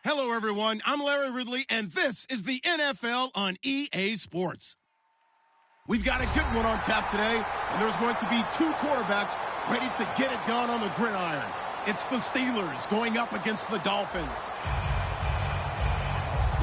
Hello, everyone. I'm Larry Ridley, and this is the NFL on EA Sports. We've got a good one on tap today, and there's going to be two quarterbacks ready to get it done on the gridiron. It's the Steelers going up against the Dolphins.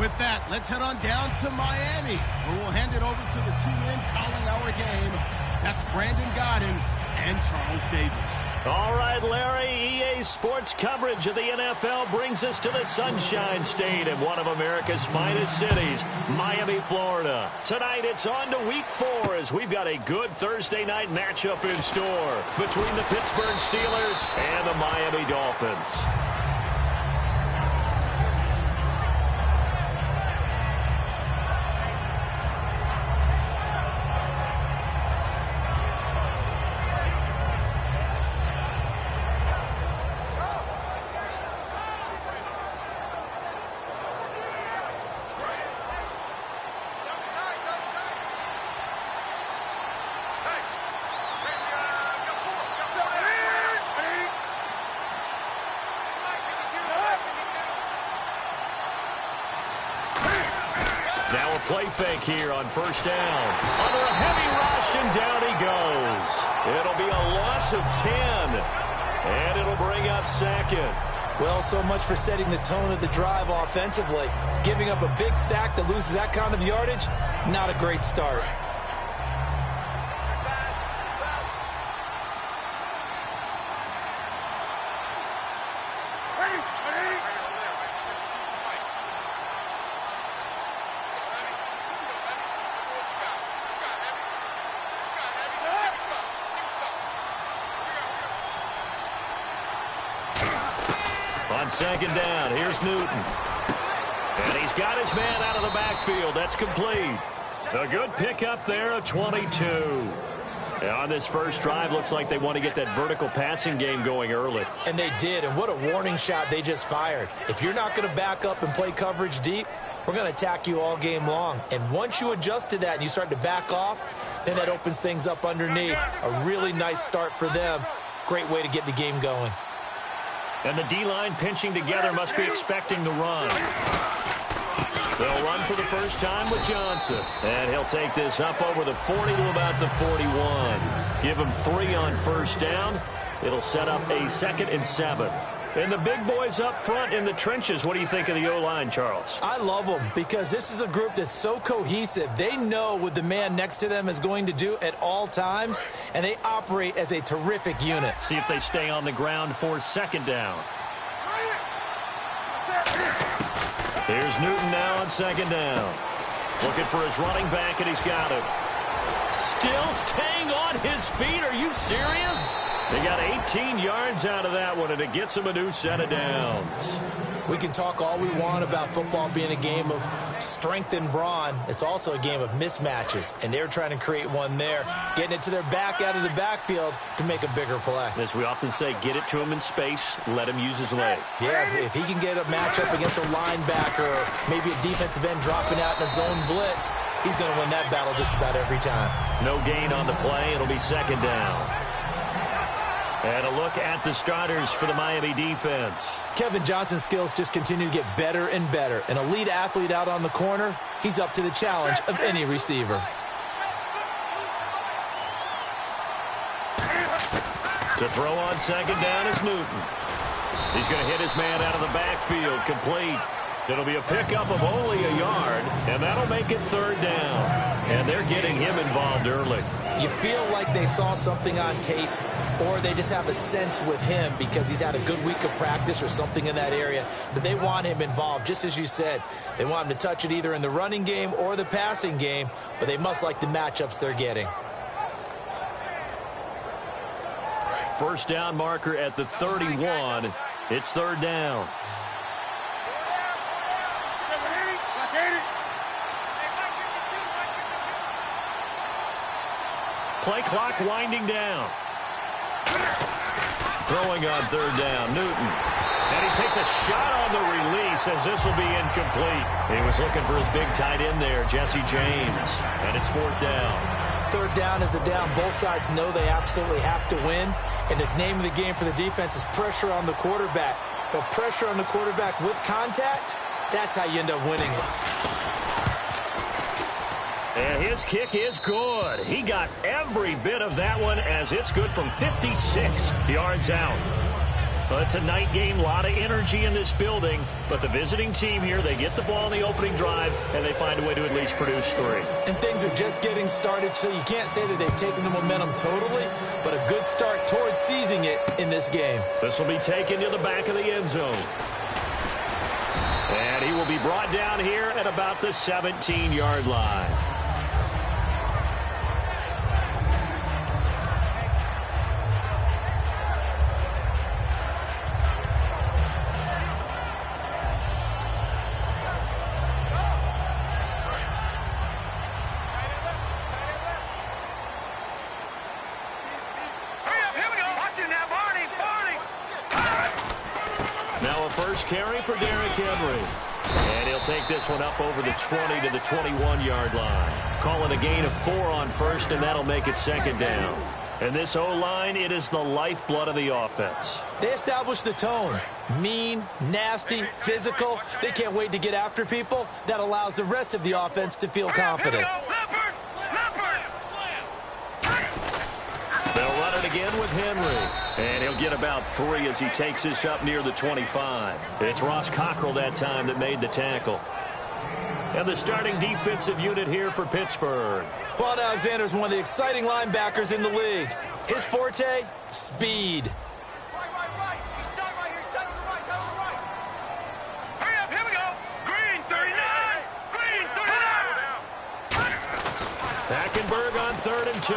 With that, let's head on down to Miami, where we'll hand it over to the two men calling our game. That's Brandon Godden and Charles Davis. All right, Larry, EA Sports coverage of the NFL brings us to the Sunshine State in one of America's finest cities, Miami, Florida. Tonight, it's on to Week 4 as we've got a good Thursday night matchup in store between the Pittsburgh Steelers and the Miami Dolphins. Now a play fake here on first down. Under a heavy rush, and down he goes. It'll be a loss of 10, and it'll bring up second. Well, so much for setting the tone of the drive offensively. Giving up a big sack that loses that kind of yardage, not a great start. On second down, here's Newton. And he's got his man out of the backfield. That's complete. A good pickup there of 22. And on this first drive, looks like they want to get that vertical passing game going early. And they did, and what a warning shot they just fired. If you're not going to back up and play coverage deep, we're going to attack you all game long. And once you adjust to that and you start to back off, then that opens things up underneath. A really nice start for them. Great way to get the game going. And the D-line pinching together must be expecting the run. They'll run for the first time with Johnson. And he'll take this up over the 40 to about the 41. Give him 3 on first down. It'll set up a 2nd and 7. And the big boys up front in the trenches. What do you think of the O-line, Charles? I love them because this is a group that's so cohesive. They know what the man next to them is going to do at all times, and they operate as a terrific unit. See if they stay on the ground for second down. Here's Newton now on second down. Looking for his running back, and he's got it. Still staying on his feet. Are you serious? They got 18 yards out of that one, and it gets them a new set of downs. We can talk all we want about football being a game of strength and brawn. It's also a game of mismatches, and they're trying to create one there, getting it to their back out of the backfield to make a bigger play. As we often say, get it to him in space, let him use his leg. Yeah, if he can get a matchup against a linebacker or maybe a defensive end dropping out in a zone blitz, he's going to win that battle just about every time. No gain on the play. It'll be second down. And a look at the starters for the Miami defense. Kevin Johnson's skills just continue to get better and better. An elite athlete out on the corner, he's up to the challenge of any receiver. To throw on second down is Newton. He's going to hit his man out of the backfield, complete. It'll be a pickup of only a yard, and that'll make it third down. And they're getting him involved early. You feel like they saw something on tape, or they just have a sense with him because he's had a good week of practice or something in that area that they want him involved. Just as you said, they want him to touch it either in the running game or the passing game, but they must like the matchups they're getting. First down marker at the 31. It's third down. Play clock winding down. Throwing on third down, Newton. And he takes a shot on the release as this will be incomplete. He was looking for his big tight end there, Jesse James. And it's fourth down. Third down is the down. Both sides know they absolutely have to win. And the name of the game for the defense is pressure on the quarterback. but pressure on the quarterback with contact, that's how you end up winning it. And his kick is good. He got every bit of that one as it's good from 56 yards out. Well, it's a night game, a lot of energy in this building, but the visiting team here, they get the ball in the opening drive, and they find a way to at least produce 3. And things are just getting started, so you can't say that they've taken the momentum totally, but a good start towards seizing it in this game. This will be taken to the back of the end zone. And he will be brought down here at about the 17-yard line. Now a first carry for Derrick Henry. And he'll take this one up over the 20 to the 21-yard line. Call it a gain of 4 on first, and that'll make it second down. And this O-line, it is the lifeblood of the offense. They establish the tone. Mean, nasty, physical. They can't wait to get after people. That allows the rest of the offense to feel confident. They'll run it again with Henry. And he'll get about 3 as he takes this up near the 25. It's Ross Cockrell that time that made the tackle. And the starting defensive unit here for Pittsburgh. Paul Alexander is one of the exciting linebackers in the league. His forte, speed. Hackenberg on 3rd and 2.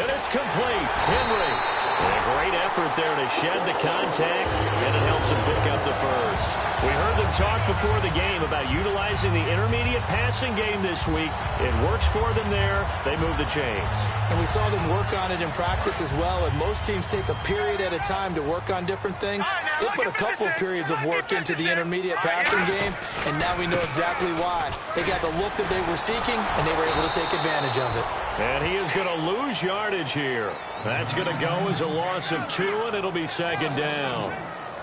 And it's complete. Henry. A great effort there to shed the contact, and it helps him pick up the first. We heard them talk before the game about utilizing the intermediate passing game this week. It works for them there. They move the chains. And we saw them work on it in practice as well, and most teams take a period at a time to work on different things. They put a couple of periods of work into the intermediate passing game, and now we know exactly why. They got the look that they were seeking, and they were able to take advantage of it. And he is going to lose yardage here. That's going to go as a loss of 2, and it'll be second down.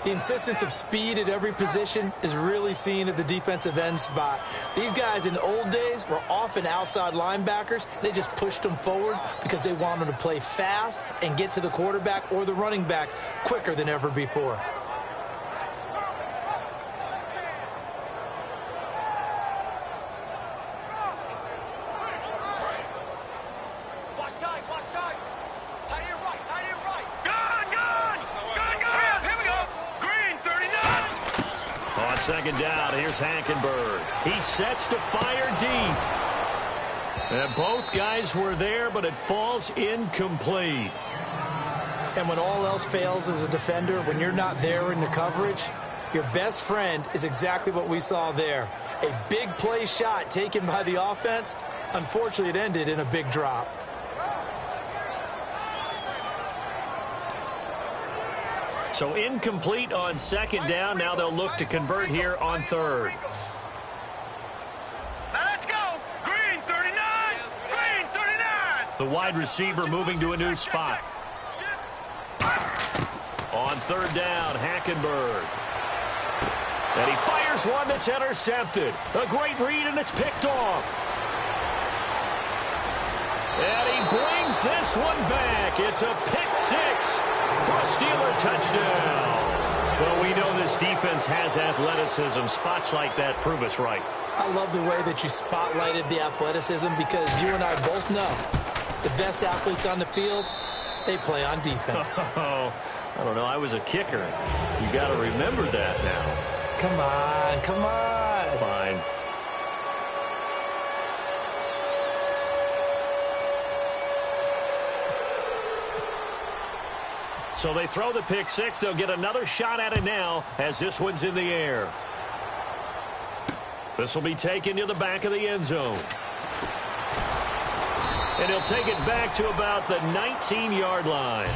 The insistence of speed at every position is really seen at the defensive end spot. These guys in the old days were often outside linebackers. They just pushed them forward because they wanted to play fast and get to the quarterback or the running backs quicker than ever before. Second down, here's Hackenberg. He sets to fire deep. And both guys were there, but it falls incomplete. And when all else fails as a defender, when you're not there in the coverage, your best friend is exactly what we saw there. A big play shot taken by the offense. Unfortunately, it ended in a big drop. So incomplete on second down. Now they'll look to convert here on 3rd. Now let's go. Green 39. Green 39. The wide receiver moving to a new spot. On 3rd down, Hackenberg. And he fires one that's intercepted. A great read, and it's picked off. And he brings this one back. It's a pick 6. For a Steeler touchdown. Well, we know this defense has athleticism. Spots like that prove us right. I love the way that you spotlighted the athleticism because you and I both know the best athletes on the field, they play on defense. Oh, I don't know. I was a kicker. You got to remember that now. Come on, come on. Fine. So they throw the pick 6. They'll get another shot at it now as this one's in the air. This will be taken to the back of the end zone. And he'll take it back to about the 19-yard line.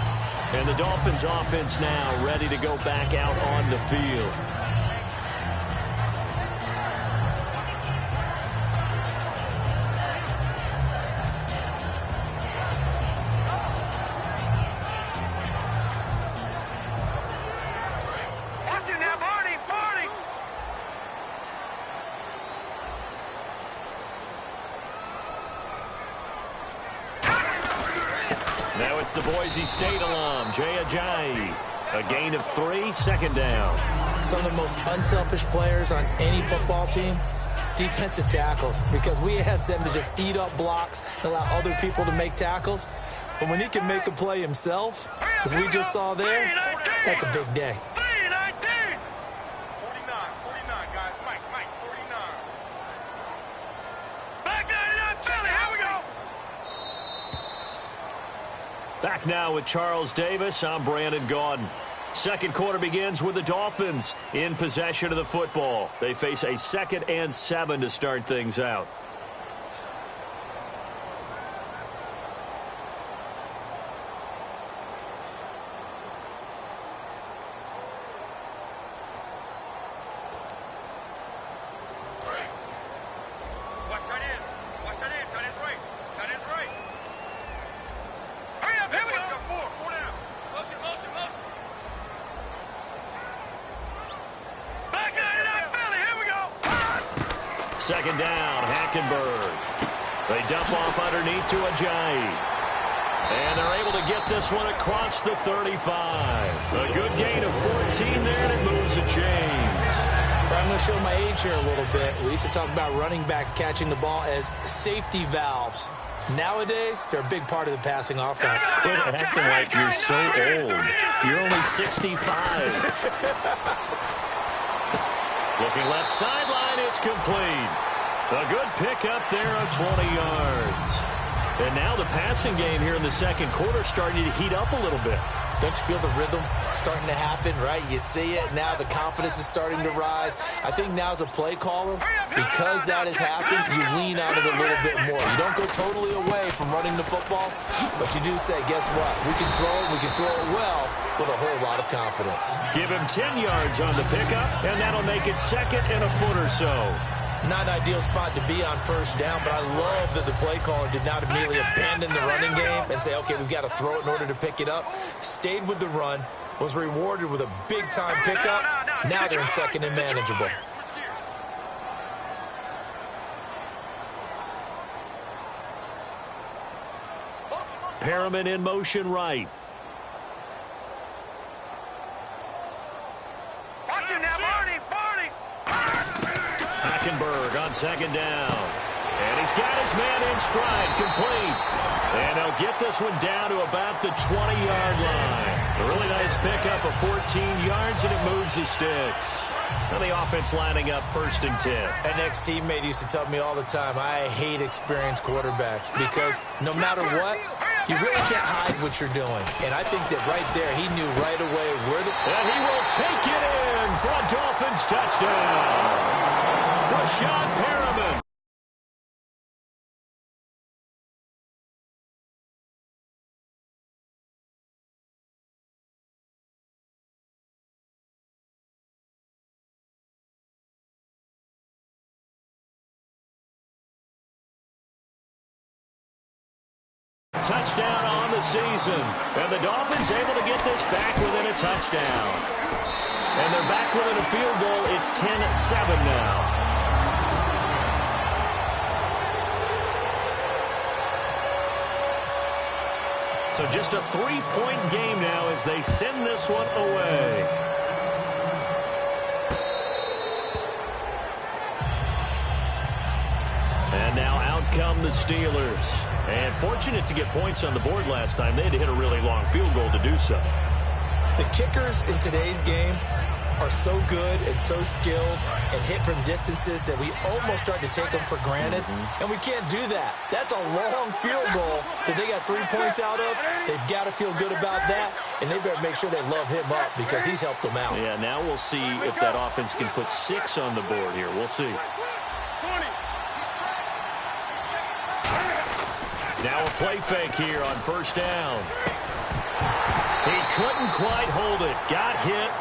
And the Dolphins offense now ready to go back out on the field. Watch it now, the Boise State alum, Jay Ajayi. A gain of 3, second down. Some of the most unselfish players on any football team, defensive tackles, because we ask them to just eat up blocks and allow other people to make tackles. But when he can make a play himself, as we just saw there, that's a big day. 49, guys. Mike, 49. Back 99, Philly, here we go. Back now with Charles Davis. I'm Brandon Gaudin. Second quarter begins with the Dolphins in possession of the football. They face a 2nd and 7 to start things out. Second down, Hackenberg. They dump off underneath to Ajayi. And they're able to get this one across the 35. A good gain of 14 there, and it moves the chains. I'm going to show my age here a little bit. We used to talk about running backs catching the ball as safety valves. Nowadays, they're a big part of the passing offense. Quit acting like you're so old. You're only 65. Looking left sideline, it's complete. A good pickup there of 20 yards. And now the passing game here in the second quarter starting to heat up a little bit. Don't you feel the rhythm starting to happen, right? You see it. Now the confidence is starting to rise. I think now as a play caller, because that has happened, you lean on it a little bit more. You don't go totally away from running the football, but you do say, guess what? We can throw it. We can throw it well with a whole lot of confidence. Give him 10 yards on the pickup, and that'll make it 2nd and a foot or so. Not an ideal spot to be on first down, but I love that the play caller did not immediately abandon the running game and say, okay, we've got to throw it in order to pick it up. Stayed with the run, was rewarded with a big-time pickup. Now they're in 2nd and manageable. Perriman in motion right. Watch him now, Barney. Hackenberg on 2nd down. And he's got his man in stride, complete. And they'll get this one down to about the 20-yard line. A really nice pickup of 14 yards, and it moves the sticks. Now the offense lining up 1st and 10. An ex-teammate used to tell me all the time, I hate experienced quarterbacks because no matter what, you really can't hide what you're doing. And I think that right there, he knew right away where the... And he will take it in for a Dolphins touchdown. Rashad Perriman. Touchdown on the season. And the Dolphins able to get this back within a touchdown. And they're back within a field goal. It's 10-7 now. So just a 3-point game now as they send this one away. And now out come the Steelers. And fortunate to get points on the board last time. They had to hit a really long field goal to do so. The kickers in today's game are so good and so skilled and hit from distances that we almost start to take them for granted. And we can't do that. That's a long field goal that they got 3 points out of. They've got to feel good about that, and they better make sure they love him up because he's helped them out. Yeah, now we'll see if that offense can put 6 on the board here. We'll see. Now a play fake here on 1st down. He couldn't quite hold it. Got hit.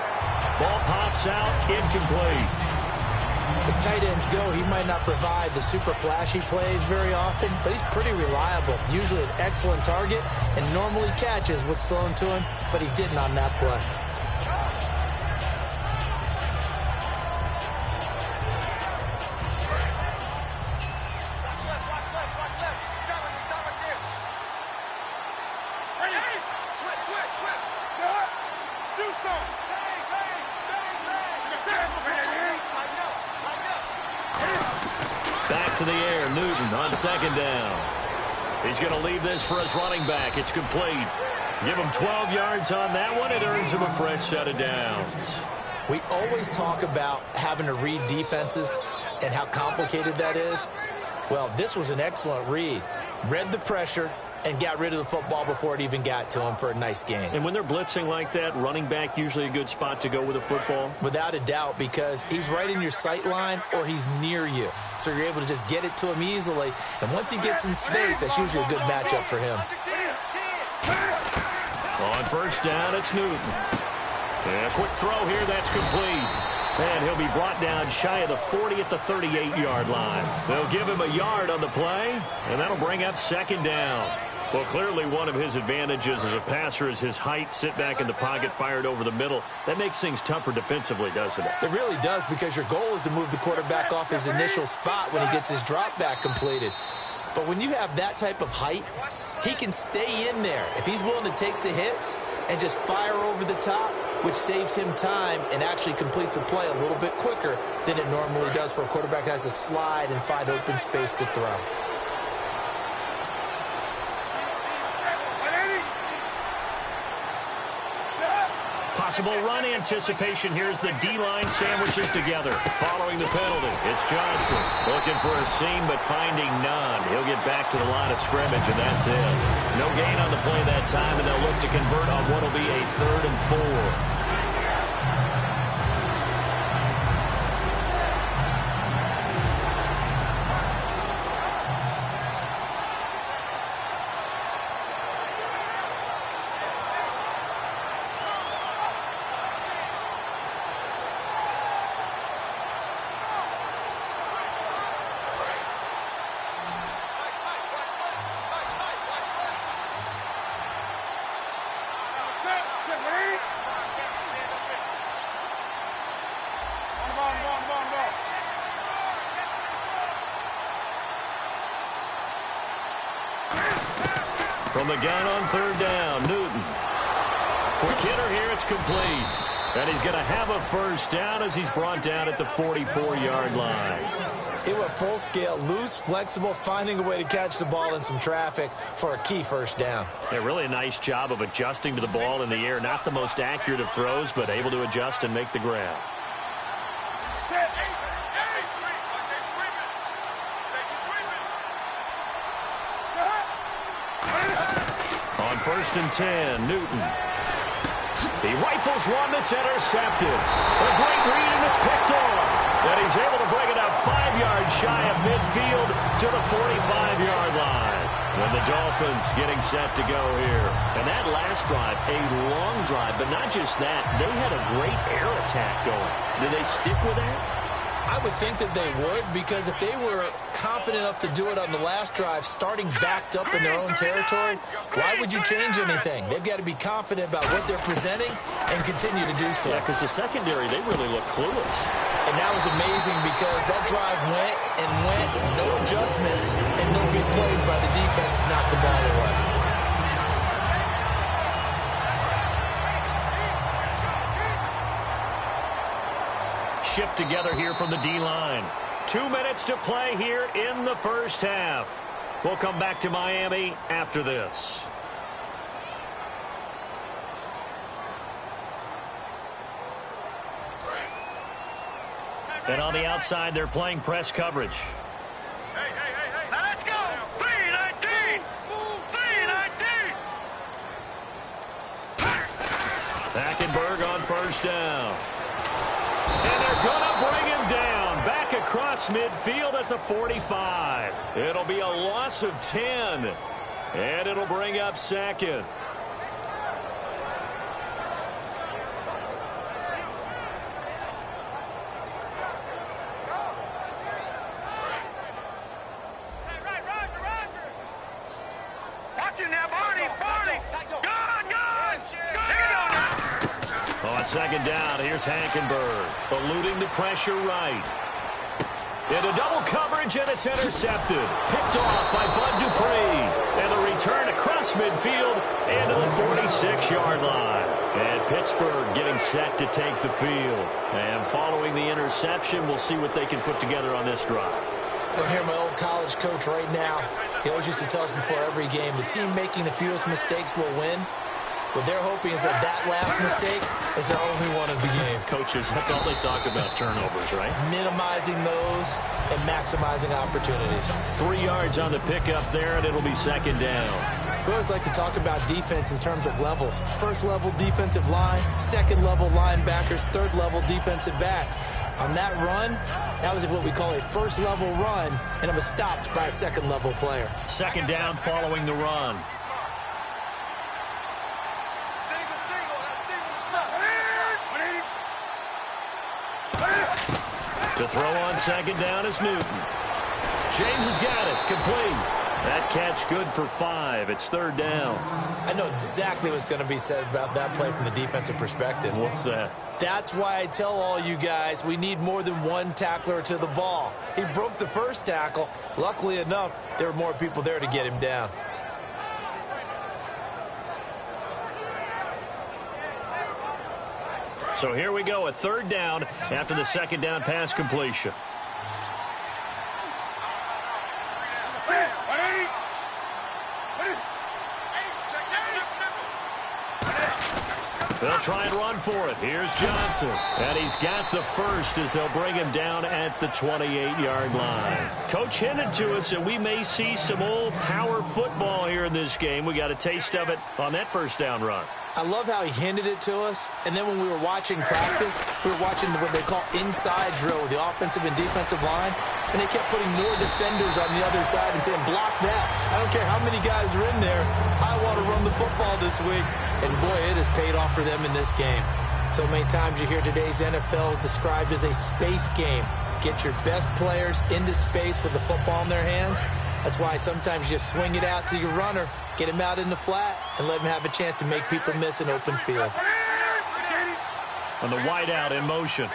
Ball pops out, incomplete. As tight ends go, he might not provide the super flashy plays very often, but he's pretty reliable. Usually an excellent target and normally catches what's thrown to him, but he didn't on that play. to the air. Newton on second down. He's going to leave this for his running back. It's complete. Give him 12 yards on that one. It earns him a fresh set of downs. We always talk about having to read defenses and how complicated that is. Well, this was an excellent read. Read the pressure and got rid of the football before it even got to him for a nice gain. And when they're blitzing like that, running back usually a good spot to go with a football? Without a doubt, because he's right in your sight line or he's near you. So you're able to just get it to him easily. And once he gets in space, that's usually a good matchup for him. On first down, it's Newton. And a quick throw here, that's complete. And he'll be brought down shy of the 40 at the 38-yard line. They'll give him a yard on the play, and that'll bring up second down. Well, clearly one of his advantages as a passer is his height. Sit back in the pocket, fired over the middle. That makes things tougher defensively, doesn't it? It really does, because your goal is to move the quarterback off his initial spot when he gets his drop back completed. But when you have that type of height, he can stay in there. If he's willing to take the hits and just fire over the top, which saves him time and actually completes a play a little bit quicker than it normally does for a quarterback who has to slide and find open space to throw. Possible run anticipation. Here's the D-line sandwiches together. Following the penalty, it's Johnson. Looking for a seam, but finding none. He'll get back to the line of scrimmage, and that's it. No gain on the play that time, and they'll look to convert on what will be a 3rd and 4. From the gun on 3rd down, Newton. Quick hitter here, it's complete. And he's going to have a first down as he's brought down at the 44-yard line. It went full scale, loose, flexible, finding a way to catch the ball in some traffic for a key first down. Yeah, really a nice job of adjusting to the ball in the air. Not the most accurate of throws, but able to adjust and make the grab. On 1st and 10, Newton. He rifles one that's intercepted. A great read, and it's picked off. And he's able to bring it up 5 yards shy of midfield to the 45-yard line. And the Dolphins getting set to go here. And that last drive, a long drive, but not just that. They had a great air attack going. Did they stick with that? I would think that they would, because if they were competent enough to do it on the last drive, starting backed up in their own territory, why would you change anything? They've got to be confident about what they're presenting and continue to do so. Yeah, because the secondary, they really look clueless. And that was amazing, because that drive went and went, no adjustments, and no big plays by the defense to knock the ball away. Shift together here from the D-line. 2 minutes to play here in the first half. We'll come back to Miami after this. And on the outside, they're playing press coverage. Now let's go. 3-19. 3-19. Hackenberg on first down. And they're going to bring him down back across midfield at the 45. It'll be a loss of 10. And it'll bring up second. Watch him now, Barney. On second down, here's Hackenberg, eluding the pressure right. Into double coverage, and it's intercepted. Picked off by Bud Dupree. And the return across midfield into the 46-yard line. And Pittsburgh getting set to take the field. And following the interception, we'll see what they can put together on this drive. I hear my old college coach right now. He always used to tell us before every game, the team making the fewest mistakes will win. What they're hoping is that last mistake is their only one of the game. Coaches, that's all they talk about, turnovers, right? Minimizing those and maximizing opportunities. 3 yards on the pickup there, and it'll be second down. We always like to talk about defense in terms of levels. First level defensive line, second level linebackers, third level defensive backs. On that run, that was what we call a first level run, and it was stopped by a second level player. Second down following the run. To throw on second down is Newton. James has got it. Complete. That catch good for 5. It's third down. I know exactly what's going to be said about that play from the defensive perspective. What's that? That's why I tell all you guys we need more than one tackler to the ball. He broke the first tackle. Luckily enough, there were more people there to get him down. So here we go, a third down after the second down pass completion. They'll try and run for it. Here's Johnson. And he's got the first as they'll bring him down at the 28-yard line. Coach hinted to us that we may see some old power football here in this game. We got a taste of it on that first down run. I love how he handed it to us, and then when we were watching practice, we were watching what they call inside drill with the offensive and defensive line, and they kept putting more defenders on the other side and saying, block that. I don't care how many guys are in there. I want to run the football this week. And, boy, it has paid off for them in this game. So many times you hear today's NFL described as a space game. Get your best players into space with the football in their hands. That's why sometimes you just swing it out to your runner, get him out in the flat, and let him have a chance to make people miss an open field. On the wide out in motion.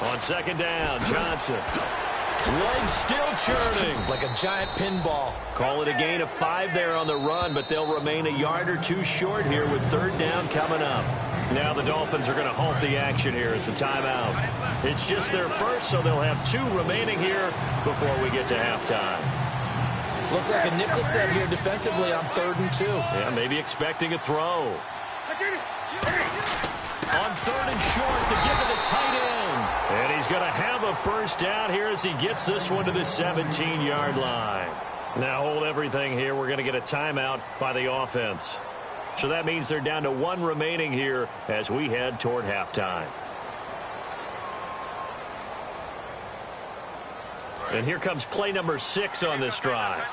On second down, Johnson. Legs still churning. Like a giant pinball. Call it a gain of 5 there on the run, but they'll remain a yard or 2 short here with third down coming up. Now the Dolphins are going to halt the action here. It's a timeout. It's just their first, so they'll have 2 remaining here before we get to halftime. Looks like a nickel set here defensively on 3rd and 2. Yeah, maybe expecting a throw. On 3rd and short to give it a tight end. And he's going to have a first down here as he gets this one to the 17-yard line. Now hold everything here. We're going to get a timeout by the offense. So that means they're down to 1 remaining here as we head toward halftime. And here comes play number 6 on this drive.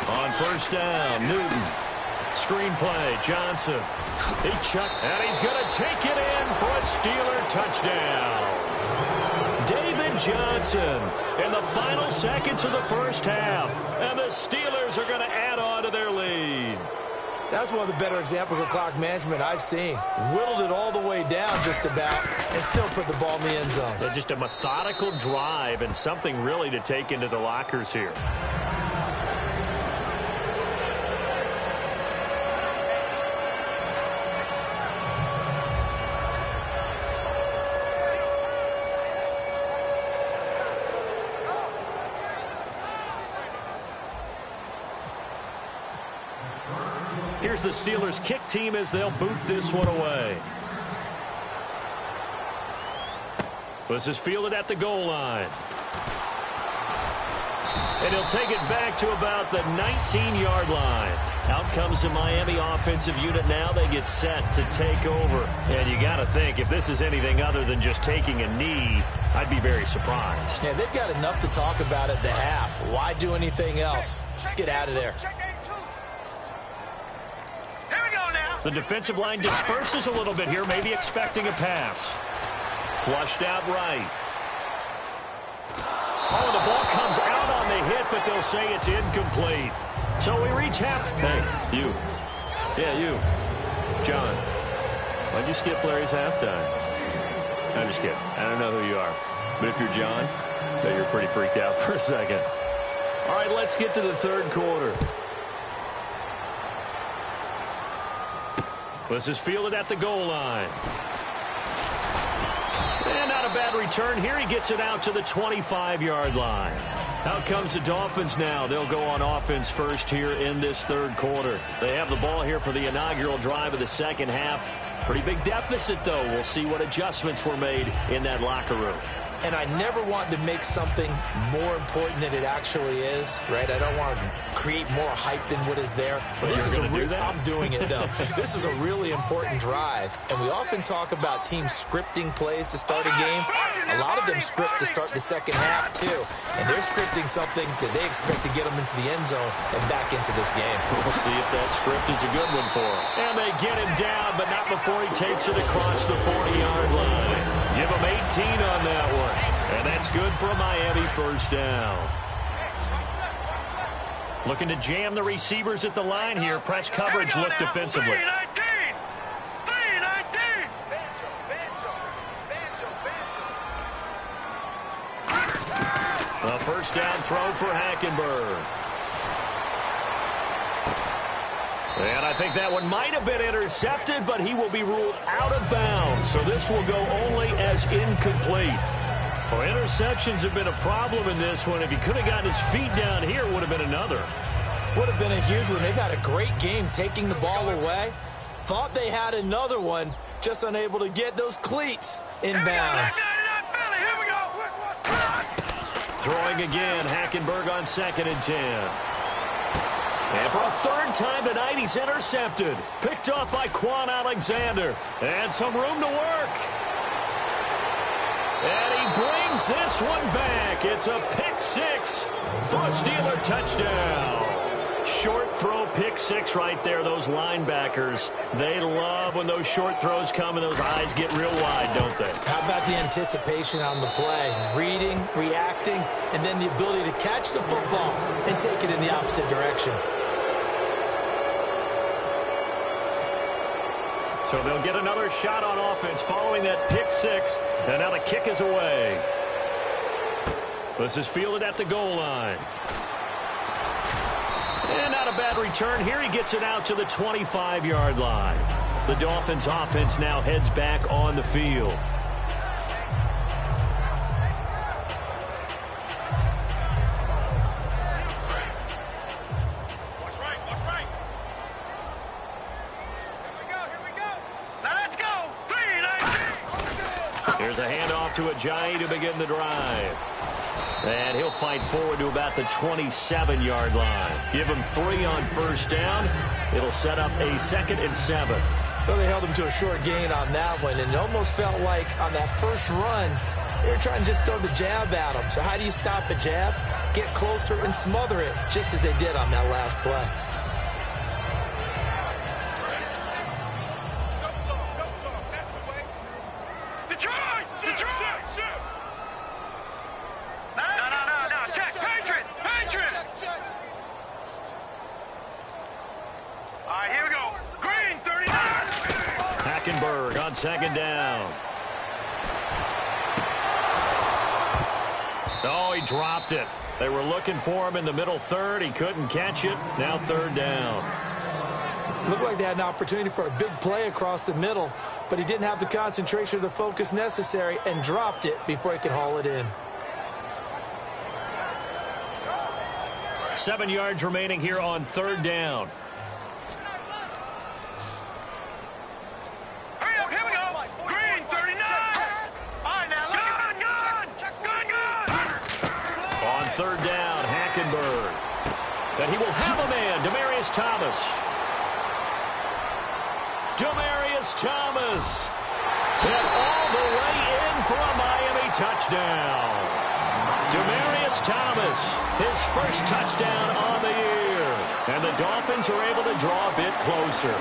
On first down, Newton. Screen play, Johnson. He chucked, and he's going to take it in for a Steeler touchdown. David Johnson in the final seconds of the first half. And the Steelers are going to add on to their lead. That's one of the better examples of clock management I've seen. Whittled it all the way down just about and still put the ball in the end zone. Yeah, just a methodical drive and something really to take into the lockers here. Here's the Steelers kick team as they'll boot this one away. This is fielded at the goal line. And he'll take it back to about the 19-yard line. Out comes the Miami offensive unit now. They get set to take over. And you got to think, if this is anything other than just taking a knee, I'd be very surprised. Yeah, they've got enough to talk about at the half. Why do anything else? Just get out of there. The defensive line disperses a little bit here, maybe expecting a pass. Flushed out right. Oh, the ball comes out on the hit, but they'll say it's incomplete. So we reach half. Hey, you. Yeah, you. John. Why'd you skip Larry's halftime? I'm just kidding. I don't know who you are. But if you're John, I bet you're pretty freaked out for a second. All right, let's get to the third quarter. This is fielded at the goal line. And not a bad return here. He gets it out to the 25-yard line. Out comes the Dolphins now. They'll go on offense first here in this third quarter. They have the ball here for the inaugural drive of the second half. Pretty big deficit, though. We'll see what adjustments were made in that locker room. And I never want to make something more important than it actually is, right? I don't want to create more hype than what is there. But this is I'm doing it, though. This is a really important drive. And we often talk about teams scripting plays to start a game. A lot of them script to start the second half, too. And they're scripting something that they expect to get them into the end zone and back into this game. We'll see if that script is a good one for him. And they get him down, but not before he takes it across the 40-yard line. Give him 18 on that one. And that's good for a Miami first down. Looking to jam the receivers at the line here. Press coverage look defensively. 3-19. A first down throw for Hackenberg. And I think that one might have been intercepted, but he will be ruled out of bounds. So this will go only as incomplete. Well, interceptions have been a problem in this one. If he could have gotten his feet down here, it would have been another. Would have been a huge one. They've had a great game taking the ball away. Thought they had another one, just unable to get those cleats in bounds. Throwing again, Hackenberg on 2nd and 10. And for a third time tonight, he's intercepted. Picked off by Quan Alexander. And some room to work. And he brings this one back. It's a pick six for a Steeler touchdown. Short throw pick six right there. Those linebackers, they love when those short throws come and those eyes get real wide, don't they? How about the anticipation on the play? Reading, reacting, and then the ability to catch the football and take it in the opposite direction. So they'll get another shot on offense following that pick six. And now the kick is away. This is fielded at the goal line. And not a bad return here. He gets it out to the 25-yard line. The Dolphins offense now heads back on the field. Here's a handoff to Ajayi to begin the drive. And he'll fight forward to about the 27-yard line. Give him 3 on first down. It'll set up a 2nd and 7. Well, they held him to a short gain on that one, and it almost felt like on that first run, they were trying to just throw the jab at him. So how do you stop a jab? Get closer and smother it, just as they did on that last play. Hackenberg on 2nd down. Oh, he dropped it. They were looking for him in the middle third. He couldn't catch it. Now 3rd down. Looked like they had an opportunity for a big play across the middle, but he didn't have the concentration or the focus necessary and dropped it before he could haul it in. 7 yards remaining here on 3rd down. On 3rd down, Hackenberg. And he will have a man, Demaryius Thomas. Demaryius Thomas. And all the way in for a Miami touchdown. Demaryius Thomas, his first touchdown on the year. And the Dolphins are able to draw a bit closer.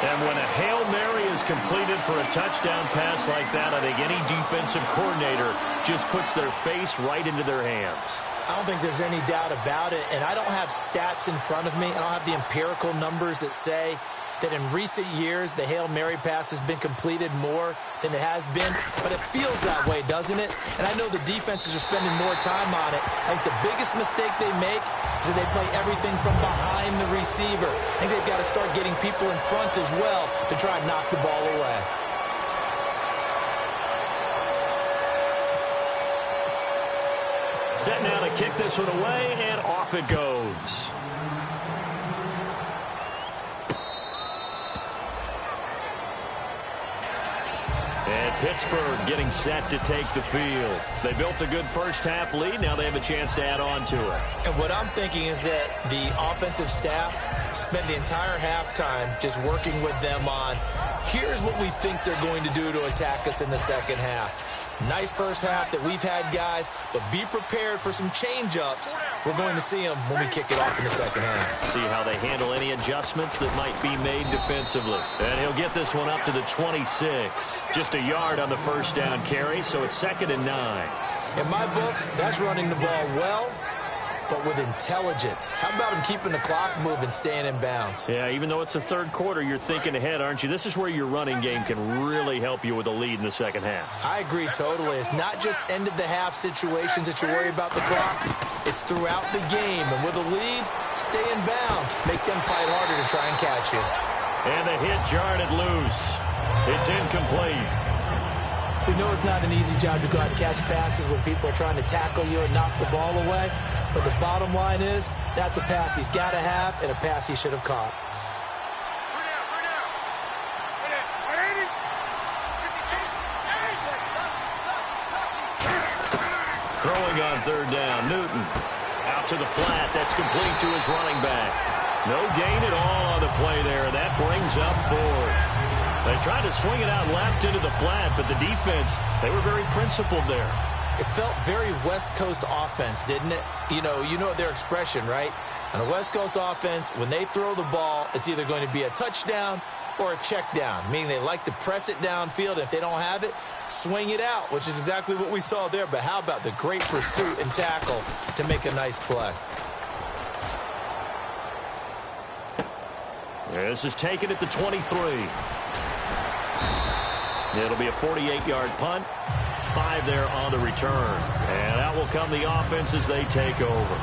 And when a Hail Mary is completed for a touchdown pass like that, I think any defensive coordinator just puts their face right into their hands. I don't think there's any doubt about it, and I don't have stats in front of me. I don't have the empirical numbers that say that in recent years the Hail Mary pass has been completed more than it has been, but it feels that way, doesn't it? And I know the defenses are spending more time on it. I think the biggest mistake they make is that they play everything from behind the receiver. I think they've got to start getting people in front as well to try and knock the ball away. Set now to kick this one away, and off it goes. And Pittsburgh getting set to take the field. They built a good first-half lead. Now they have a chance to add on to it. And what I'm thinking is that the offensive staff spent the entire halftime just working with them on, here's what we think they're going to do to attack us in the second half. Nice first half that we've had, guys, but be prepared for some change-ups. We're going to see them when we kick it off in the second half. See how they handle any adjustments that might be made defensively. And he'll get this one up to the 26. Just a yard on the first down carry, so it's 2nd and 9. In my book, that's running the ball well, but with intelligence. How about him keeping the clock moving, staying in bounds? Yeah, even though it's the third quarter, you're thinking ahead, aren't you? This is where your running game can really help you with a lead in the second half. I agree totally. It's not just end-of-the-half situations that you worry about the clock. It's throughout the game. And with a lead, stay in bounds. Make them fight harder to try and catch you. And the hit jarred it loose. It's incomplete. We know it's not an easy job to go out and catch passes when people are trying to tackle you and knock the ball away. But the bottom line is, that's a pass he's got to have and a pass he should have caught. Throwing on third down, Newton. Out to the flat, that's complete to his running back. No gain at all on the play there. That brings up 4th. They tried to swing it out left into the flat, but the defense, they were very principled there. It felt very West Coast offense, didn't it? You know their expression, right? On a West Coast offense, when they throw the ball, it's either going to be a touchdown or a check down, meaning they like to press it downfield. If they don't have it, swing it out, which is exactly what we saw there. But how about the great pursuit and tackle to make a nice play? This is taken at the 23. It'll be a 48-yard punt. 5 there on the return. And out will come the offense as they take over.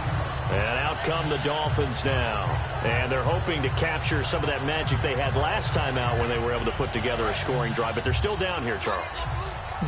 And out come the Dolphins now. And they're hoping to capture some of that magic they had last time out when they were able to put together a scoring drive. But they're still down here, Charles.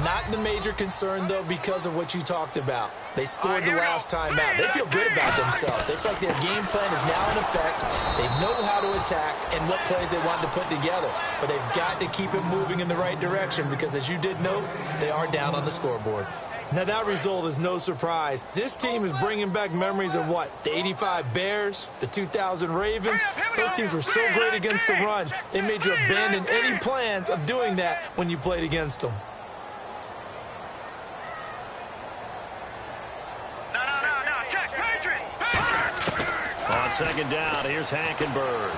Not the major concern, though, because of what you talked about. They scored the last time out. They feel good about themselves. They feel like their game plan is now in effect. They know how to attack and what plays they want to put together. But they've got to keep it moving in the right direction because, as you did note, they are down on the scoreboard. Now, that result is no surprise. This team is bringing back memories of what? The 85 Bears, the 2000 Ravens. Those teams were so great against the run. They made you abandon any plans of doing that when you played against them. On second down, here's Hackenberg.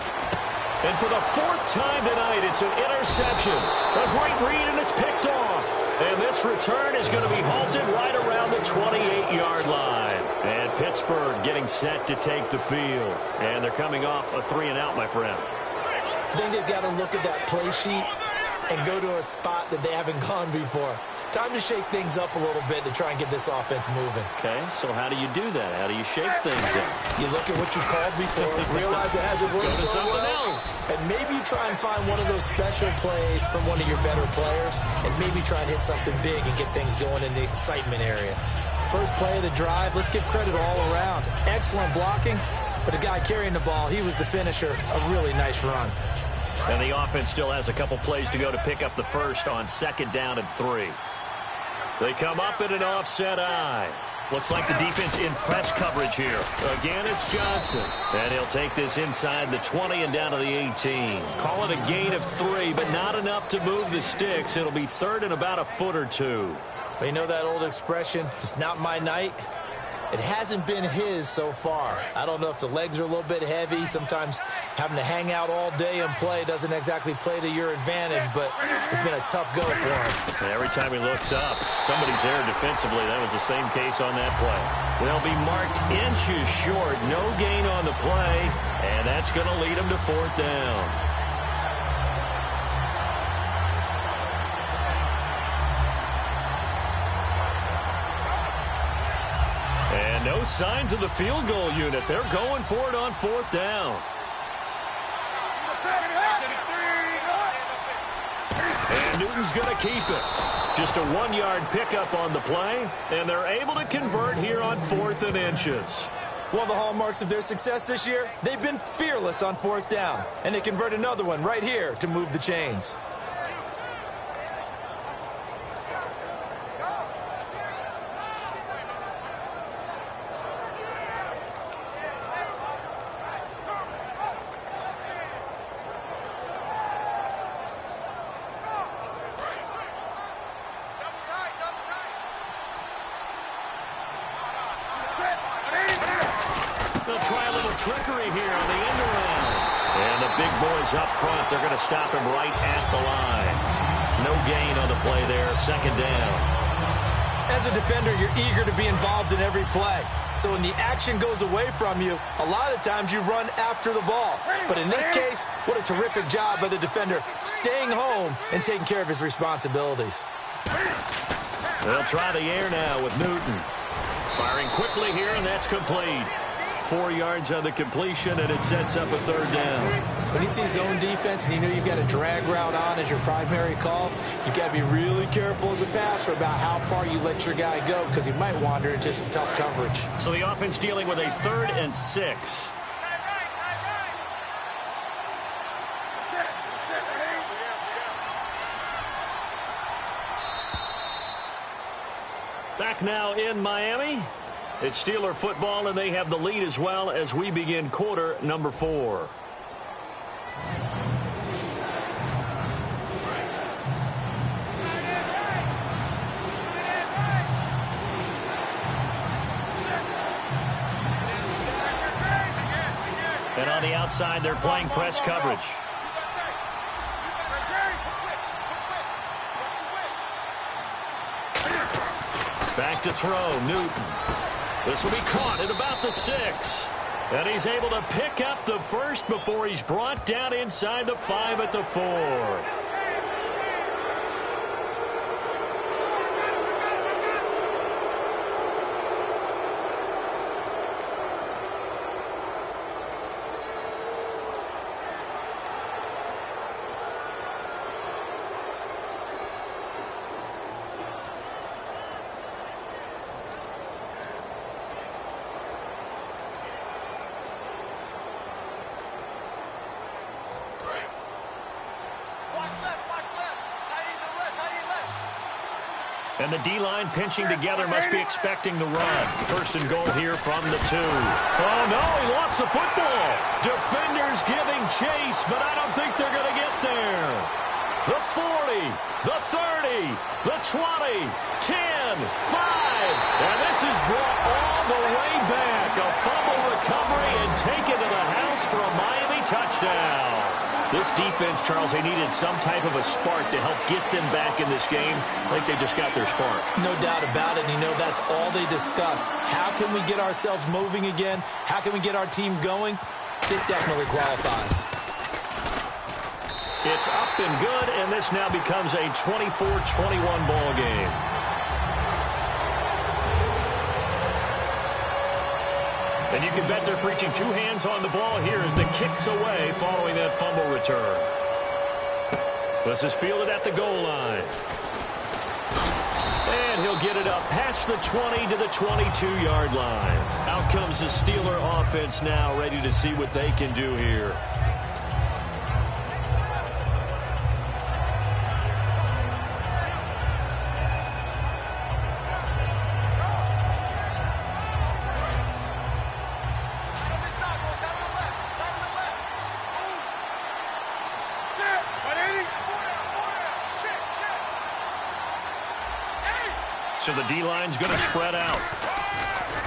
And for the 4th time tonight, it's an interception. A great read, and it's picked off. And this return is going to be halted right around the 28-yard line. And Pittsburgh getting set to take the field. And they're coming off a 3-and-out, my friend. I think they've got to look at that play sheet and go to a spot that they haven't gone before. Time to shake things up a little bit to try and get this offense moving. Okay, so how do you do that? How do you shake things up? You look at what you called before, realize it hasn't worked so well, and maybe you try and find one of those special plays from one of your better players, and maybe try and hit something big and get things going in the excitement area. First play of the drive, let's give credit all around. Excellent blocking, but the guy carrying the ball, he was the finisher. A really nice run. And the offense still has a couple plays to go to pick up the first on 2nd down and 3. They come up in an offset eye. Looks like the defense in press coverage here. Again, it's Johnson. And he'll take this inside the 20 and down to the 18. Call it a gain of 3, but not enough to move the sticks. It'll be 3rd and about a foot or 2. Well, you know that old expression, it's not my night. It hasn't been his so far. I don't know if the legs are a little bit heavy. Sometimes having to hang out all day and play doesn't exactly play to your advantage, but it's been a tough go for him. And every time he looks up, somebody's there defensively. That was the same case on that play. They'll be marked inches short. No gain on the play, and that's going to lead him to 4th down. And no signs of the field goal unit. They're going for it on fourth down. And Newton's going to keep it. Just a 1-yard pickup on the play, and they're able to convert here on 4th and inches. One of the hallmarks of their success this year, they've been fearless on fourth down, and they convert another one right here to move the chains. Trickery here on the end around. And the big boys up front, they're going to stop him right at the line. No gain on the play there, 2nd down. As a defender, you're eager to be involved in every play. So when the action goes away from you, a lot of times you run after the ball. But in this case, what a terrific job by the defender, staying home and taking care of his responsibilities. They'll try the air now with Newton. Firing quickly here, and that's complete. 4 yards on the completion, and it sets up a 3rd down. When you see zone defense and you know you've got a drag route on as your primary call, you've got to be really careful as a passer about how far you let your guy go because he might wander into some tough coverage. So the offense dealing with a 3rd and 6. Back now in Miami. It's Steeler football, and they have the lead as well as we begin quarter number 4. And on the outside, they're playing press coverage. Back to throw, Newton. This will be caught at about the 6. And he's able to pick up the first before he's brought down inside the 5 at the 4. And the D-line pinching together must be expecting the run. 1st and goal here from the 2. Oh, no, he lost the football. Defenders giving chase, but I don't think they're going to get there. The 40, the 30, the 20, 10, 5. And this is brought all the way back. A fumble recovery and taken to the house for a Miami touchdown. This defense, Charles, they needed some type of a spark to help get them back in this game. I think they just got their spark. No doubt about it. And you know that's all they discussed. How can we get ourselves moving again? How can we get our team going? This definitely qualifies. It's up and good, and this now becomes a 24-21 ball game. And you can bet they're preaching 2 hands on the ball here as the kick's away following that fumble return. This is fielded at the goal line. And he'll get it up past the 20 to the 22-yard line. Out comes the Steeler offense now, ready to see what they can do here. So the D-line's going to spread out.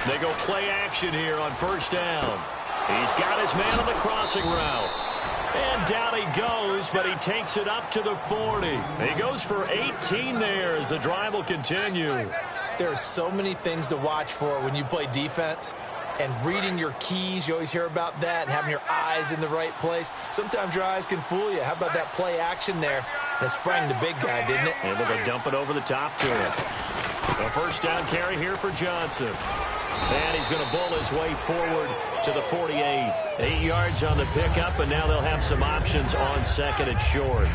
They go play action here on 1st down. He's got his man on the crossing route. And down he goes, but he takes it up to the 40. He goes for 18 there as the drive will continue. There are so many things to watch for when you play defense. And reading your keys, you always hear about that, and having your eyes in the right place. Sometimes your eyes can fool you. How about that play action there? That sprang the big guy, didn't it? Able to dump it over the top to him. A 1st down carry here for Johnson. And he's going to bull his way forward to the 48. 8 yards on the pickup, and now they'll have some options on second and short.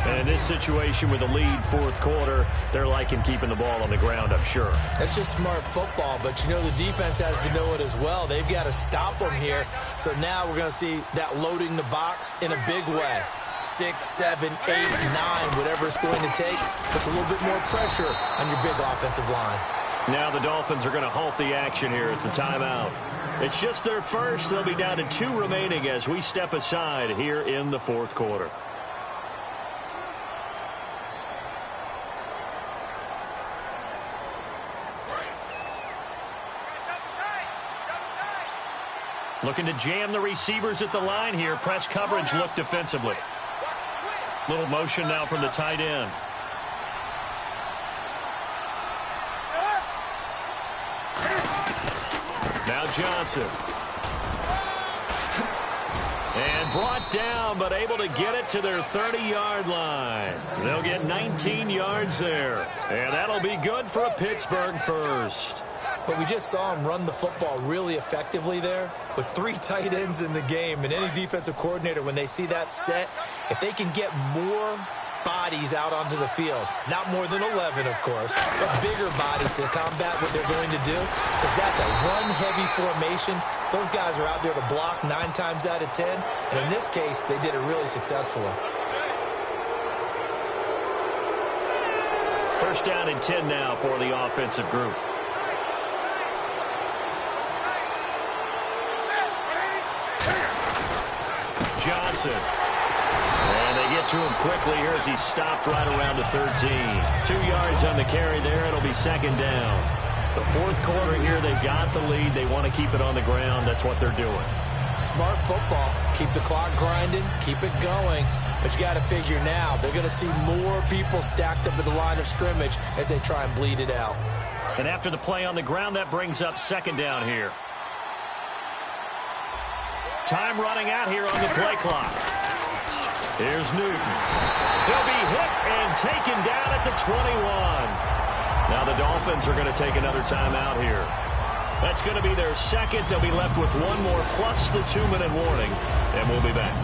And in this situation with a lead fourth quarter, they're liking keeping the ball on the ground, I'm sure. That's just smart football, but you know the defense has to know it as well. They've got to stop them here. So now we're going to see that loading the box in a big way. 6, 7, 8, 9, whatever it's going to take, puts a little bit more pressure on your big offensive line. Now the Dolphins are going to halt the action here. It's a timeout. It's just their first. They'll be down to 2 remaining as we step aside here in the fourth quarter. Looking to jam the receivers at the line here. Press coverage look defensively. Little motion now from the tight end. Now Johnson. And brought down, but able to get it to their 30-yard line. They'll get 19 yards there. And that'll be good for a Pittsburgh first. But we just saw him run the football really effectively there with 3 tight ends in the game. And any defensive coordinator, when they see that set, if they can get more bodies out onto the field, not more than 11, of course, but bigger bodies to combat what they're going to do, because that's a run-heavy formation. Those guys are out there to block 9 times out of 10. And in this case, they did it really successfully. First down and 10 now for the offensive group. Johnson. And they get to him quickly here as he stopped right around the 13. 2 yards on the carry there. It'll be second down. The fourth quarter here, they've got the lead. They want to keep it on the ground. That's what they're doing. Smart football. Keep the clock grinding. Keep it going. But you got to figure now, they're going to see more people stacked up at the line of scrimmage as they try and bleed it out. And after the play on the ground, that brings up second down here. Time running out here on the play clock. Here's Newton. He'll be hit and taken down at the 21. Now the Dolphins are going to take another timeout here. That's going to be their second. They'll be left with one more plus the 2-minute warning, and we'll be back.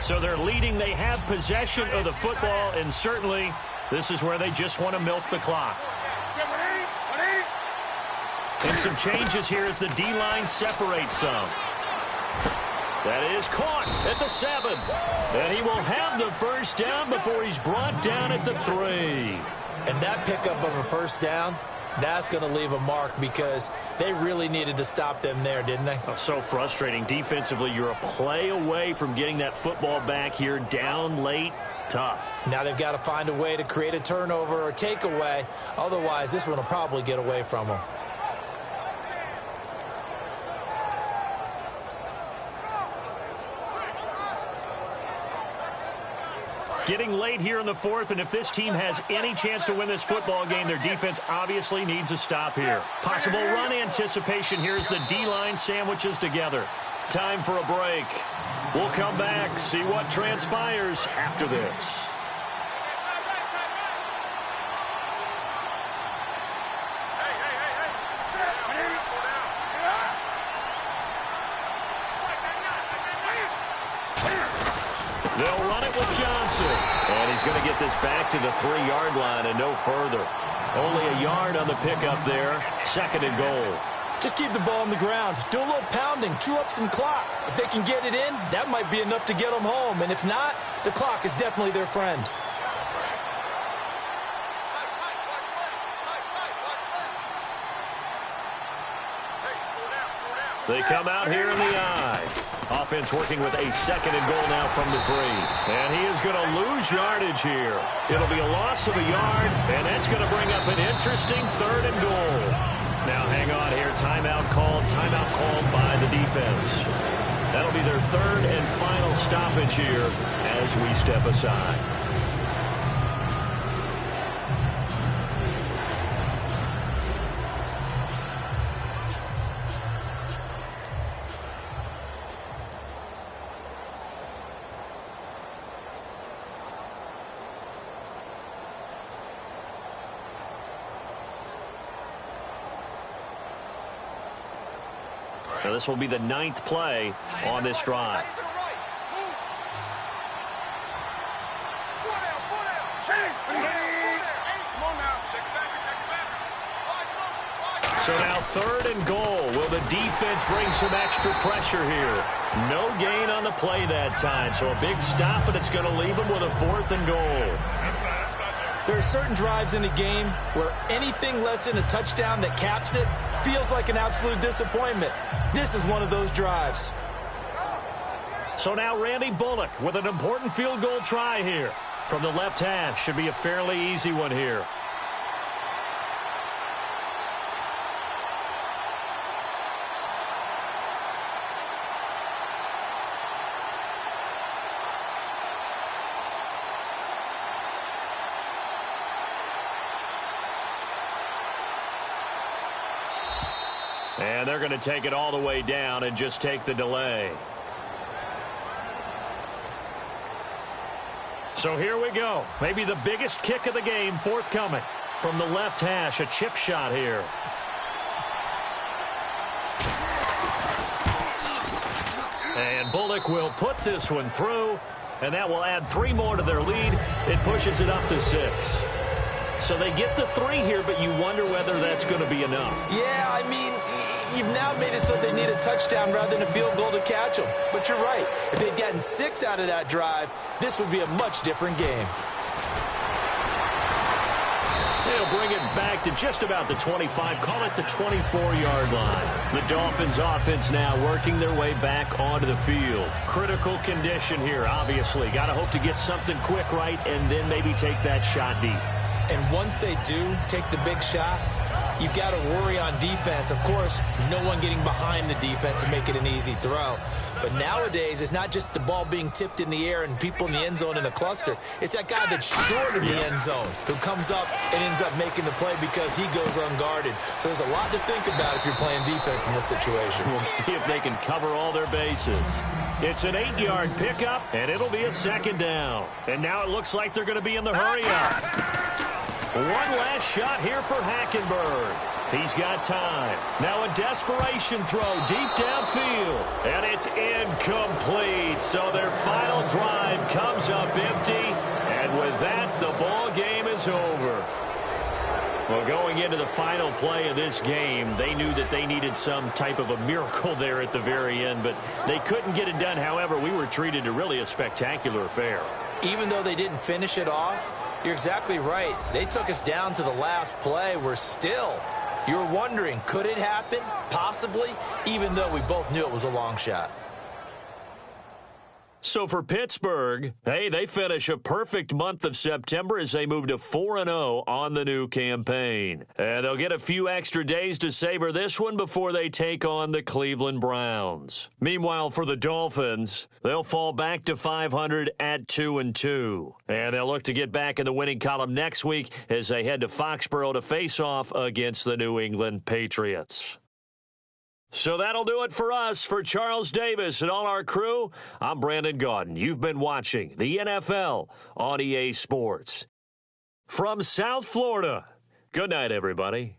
So they're leading. They have possession of the football, and certainly this is where they just want to milk the clock. And some changes here as the D-line separates some. That is caught at the 7. And he will have the first down before he's brought down at the 3. And that pickup of a first down, that's going to leave a mark because they really needed to stop them there, didn't they? Oh, so frustrating. Defensively, you're a play away from getting that football back here down late. Tough. Now they've got to find a way to create a turnover or takeaway. Otherwise, this one will probably get away from them. Getting late here in the fourth, and if this team has any chance to win this football game, their defense obviously needs a stop here. Possible run anticipation here as the D-line sandwiches together. Time for a break. We'll come back, see what transpires after this. They'll run it with Johnson. And he's going to get this back to the 3-yard line and no further. Only a yard on the pickup there. Second and goal. Just keep the ball on the ground. Do a little pounding. Chew up some clock. If they can get it in, that might be enough to get them home. And if not, the clock is definitely their friend. They come out here in the I. Offense working with a second and goal now from the 3. And he is going to lose yardage here. It'll be a loss of a yard, and that's going to bring up an interesting third and goal. Now hang on here. Timeout called by the defense. That'll be their third and final stoppage here as we step aside. So this will be the 9th play on this drive. So now 3rd and goal. Will the defense bring some extra pressure here? No gain on the play that time. So a big stop, and it's going to leave them with a 4th and goal. There are certain drives in the game where anything less than a touchdown that caps it feels like an absolute disappointment. This is one of those drives. So now Randy Bullock with an important field goal try here. From the left hash, should be a fairly easy one here. And they're going to take it all the way down and just take the delay. So here we go. Maybe the biggest kick of the game forthcoming. From the left hash, a chip shot here. And Bullock will put this one through, and that will add 3 more to their lead. It pushes it up to 6. So they get the 3 here, but you wonder whether that's going to be enough. Yeah, I mean, you've now made it so they need a touchdown rather than a field goal to catch them. But you're right. If they'd gotten 6 out of that drive, this would be a much different game. They'll bring it back to just about the 25, call it the 24-yard line. The Dolphins offense now working their way back onto the field. Critical condition here, obviously. Got to hope to get something quick right and then maybe take that shot deep. And once they do take the big shot, you've got to worry on defense. Of course, no one getting behind the defense and make it an easy throw. But nowadays, it's not just the ball being tipped in the air and people in the end zone in a cluster. It's that guy that's short of the end zone who comes up and ends up making the play because he goes unguarded. So there's a lot to think about if you're playing defense in this situation. We'll see if they can cover all their bases. It's an 8-yard pickup, and it'll be a 2nd down. And now it looks like they're going to be in the hurry-up. One last shot here for Hackenberg. He's got time. Now a desperation throw deep downfield. And it's incomplete. So their final drive comes up empty. And with that, the ball game is over. Well, going into the final play of this game, they knew that they needed some type of a miracle there at the very end, but they couldn't get it done. However, we were treated to really a spectacular affair. Even though they didn't finish it off, you're exactly right. They took us down to the last play. You're wondering, could it happen? Possibly, even though we both knew it was a long shot. So for Pittsburgh, hey, they finish a perfect month of September as they move to 4-0 on the new campaign. And they'll get a few extra days to savor this one before they take on the Cleveland Browns. Meanwhile, for the Dolphins, they'll fall back to 500 at 2-2. And they'll look to get back in the winning column next week as they head to Foxborough to face off against the New England Patriots. So that'll do it for us. For Charles Davis and all our crew, I'm Brandon Gaudin. You've been watching the NFL on EA Sports. From South Florida, good night, everybody.